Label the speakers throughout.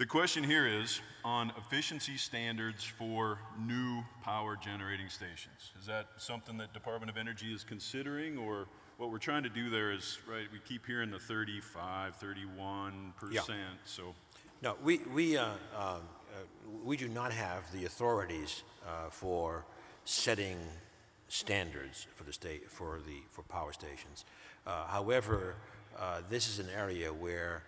Speaker 1: The question here is on efficiency standards for new power generating stations. Is that something that Department of Energy is considering, or what we're trying to do there is, right, we keep hearing the 35, 31%, so.
Speaker 2: No, we do not have the authorities for setting standards for the state for power stations. However, this is an area where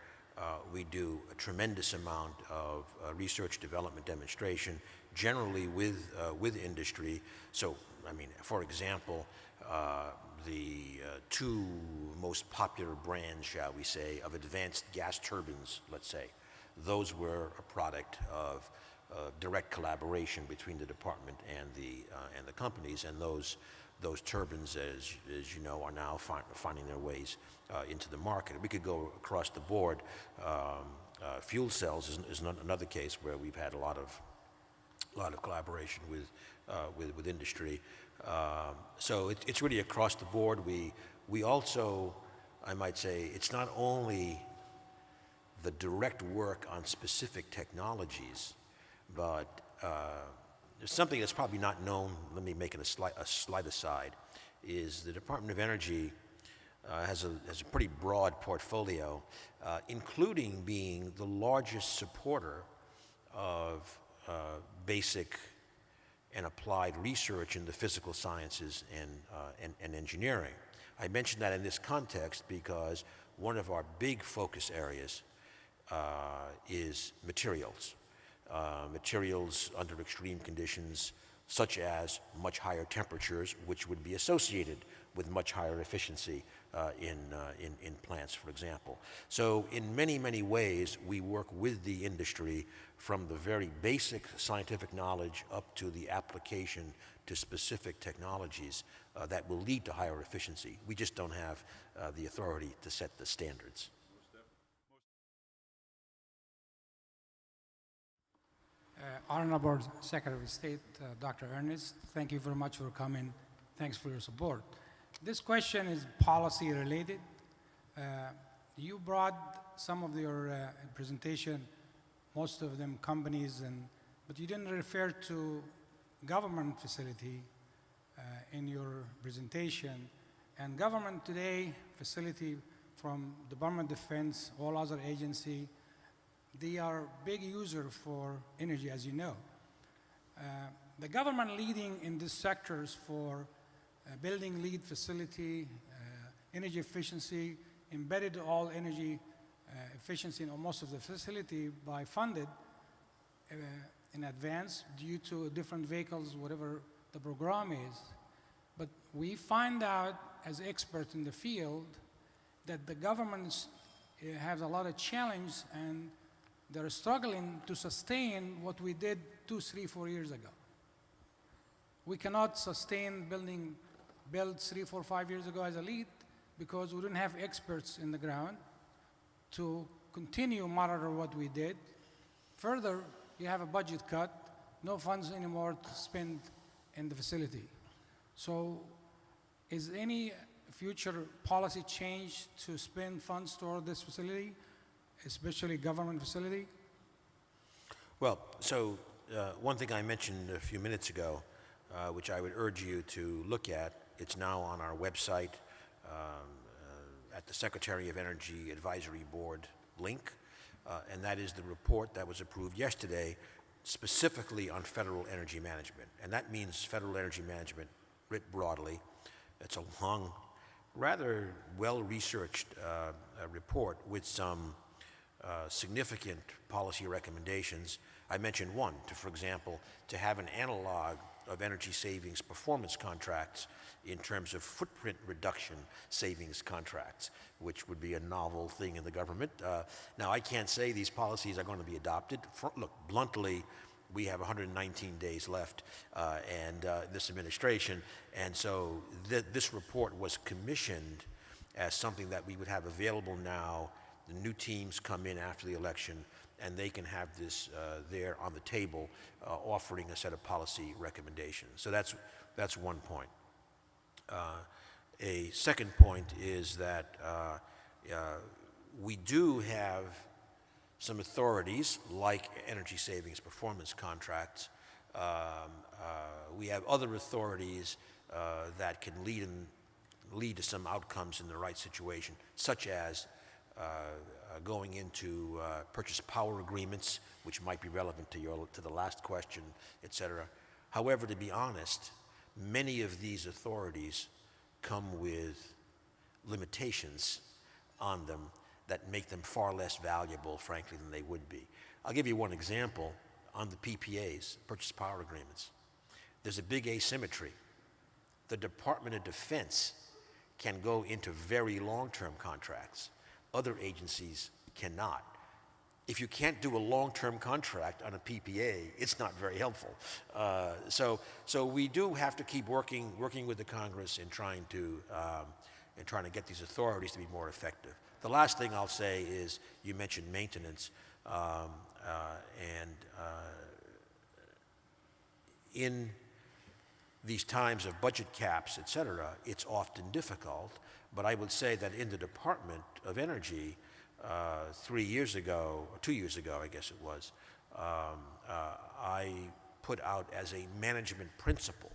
Speaker 2: we do a tremendous amount of research, development, demonstration, generally with industry. So, I mean, for example, the two most popular brands, shall we say, of advanced gas turbines, let's say, those were a product of direct collaboration between the department and the companies, and those turbines, as you know, are now finding their ways into the market. We could go across the board. Fuel cells is another case where we've had a lot of collaboration with industry. So it's really across the board. We also, I might say, it's not only the direct work on specific technologies, but there's something that's probably not known. Let me make it a slight aside. Is the Department of Energy has a pretty broad portfolio, including being the largest supporter of basic and applied research in the physical sciences and engineering. I mention that in this context because one of our big focus areas is materials. Materials under extreme conditions, such as much higher temperatures, which would be associated with much higher efficiency in plants, for example. So in many, many ways, we work with the industry from the very basic scientific knowledge up to the application to specific technologies that will lead to higher efficiency. We just don't have the authority to set the standards.
Speaker 3: Honorable Secretary of State, Dr. Ernest, thank you very much for coming. Thanks for your support. This question is policy related. You brought some of your presentation, most of them companies, but you didn't refer to government facility in your presentation. And government today, facility from Department of Defense, all other agency, they are big user for energy, as you know. The government leading in these sectors for building lead facility, energy efficiency, embedded all energy efficiency in most of the facility by funded in advance due to different vehicles, whatever the program is. But we find out as experts in the field that the government has a lot of challenge, and they're struggling to sustain what we did 2, 3, 4 years ago. We cannot sustain build 3, 4, 5 years ago as a lead because we didn't have experts in the ground to continue monitor what we did. Further, you have a budget cut, no funds anymore to spend in the facility. So is any future policy change to spend funds toward this facility, especially government facility?
Speaker 2: Well, so one thing I mentioned a few minutes ago, which I would urge you to look at, it's now on our website at the Secretary of Energy Advisory Board link, and that is the report that was approved yesterday specifically on federal energy management. And that means federal energy management writ broadly. It's a long, rather well-researched report with some significant policy recommendations. I mentioned one, for example, to have an analog of energy savings performance contracts in terms of footprint reduction savings contracts, which would be a novel thing in the government. Now, I can't say these policies are going to be adopted. Look, bluntly, we have 119 days left and this administration, and so this report was commissioned as something that we would have available now. The new teams come in after the election, and they can have this there on the table, offering a set of policy recommendations. So that's one point. A second point is that we do have some authorities like energy savings performance contracts. We have other authorities that can lead to some outcomes in the right situation, such as going into purchase power agreements, which might be relevant to the last question, et cetera. However, to be honest, many of these authorities come with limitations on them that make them far less valuable, frankly, than they would be. I'll give you one example on the PPAs, purchase power agreements. There's a big asymmetry. The Department of Defense can go into very long-term contracts. Other agencies cannot. If you can't do a long-term contract on a PPA, it's not very helpful. So we do have to keep working with the Congress in trying to get these authorities to be more effective. The last thing I'll say is, you mentioned maintenance, in these times of budget caps, et cetera, it's often difficult. But I would say that in the Department of Energy, 2 years ago, I guess it was, I put out as a management principle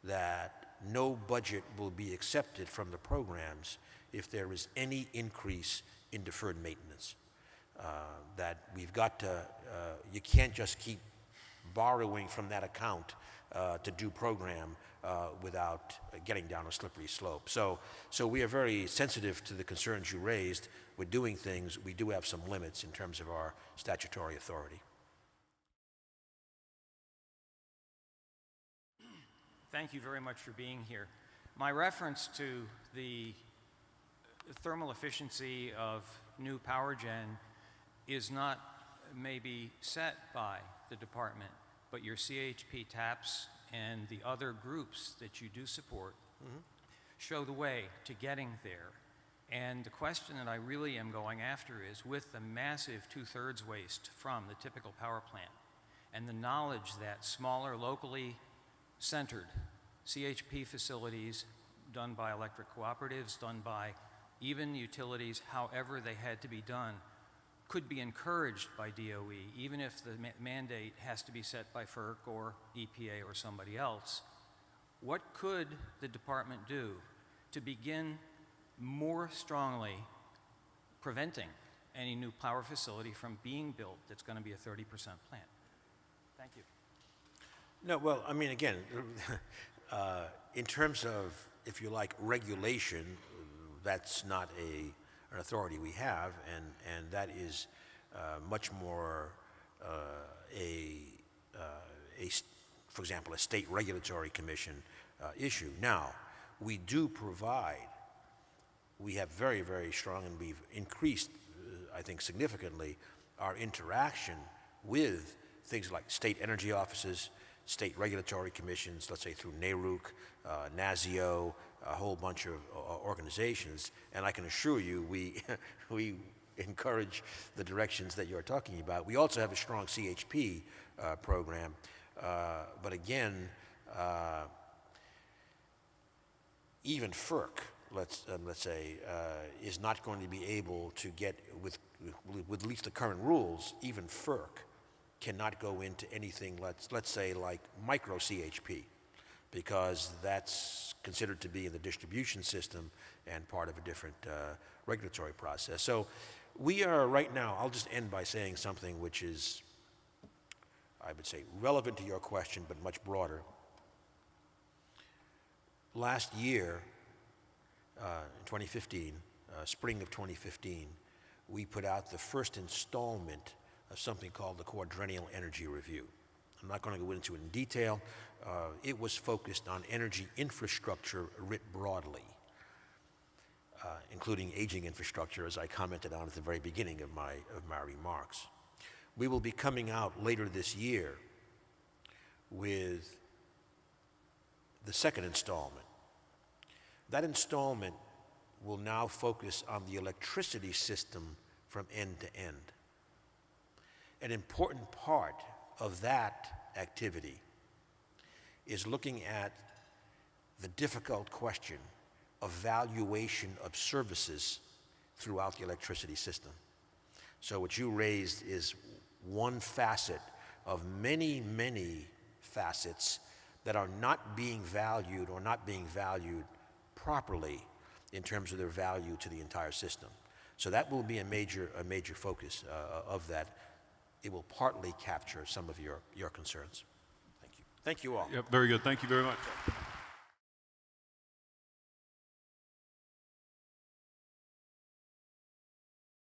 Speaker 2: that no budget will be accepted from the programs if there is any increase in deferred maintenance. That we've got to, you can't just keep borrowing from that account to do program without getting down a slippery slope. So we are very sensitive to the concerns you raised. We're doing things. We do have some limits in terms of our statutory authority.
Speaker 4: Thank you very much for being here. My reference to the thermal efficiency of new power gen is not maybe set by the department, but your CHP TAPs and the other groups that you do support show the way to getting there. And the question that I really am going after is, with the massive 2/3 waste from the typical power plant and the knowledge that smaller, locally centered CHP facilities done by electric cooperatives, done by even utilities, however they had to be done, could be encouraged by DOE, even if the mandate has to be set by FERC or EPA or somebody else. What could the department do to begin more strongly preventing any new power facility from being built that's going to be a 30% plant? Thank you.
Speaker 2: No, well, I mean, again, in terms of, if you like, regulation, that's not an authority we have, and that is much more for example, a state regulatory commission issue. Now, we do provide, we have very, very strong, and we've increased, I think, significantly our interaction with things like state energy offices, state regulatory commissions, let's say through NARUC, NASIO, a whole bunch of organizations, and I can assure you we encourage the directions that you're talking about. We also have a strong CHP program, but again, even FERC, let's say, is not going to be able to get, with at least the current rules, even FERC cannot go into anything, let's say, like micro CHP, because that's considered to be in the distribution system and part of a different regulatory process. So we are right now, I'll just end by saying something which is, I would say, relevant to your question, but much broader. Last year, in 2015, spring of 2015, we put out the first installment of something called the Quadrennial Energy Review. I'm not going to go into it in detail. It was focused on energy infrastructure writ broadly, including aging infrastructure, as I commented on at the very beginning of my remarks. We will be coming out later this year with the second installment. That installment will now focus on the electricity system from end to end. An important part of that activity is looking at the difficult question of valuation of services throughout the electricity system. So what you raised is one facet of many, many facets that are not being valued or not being valued properly in terms of their value to the entire system. So that will be a major focus of that. It will partly capture some of your concerns. Thank you. Thank you all.
Speaker 1: Yep, very good. Thank you very much.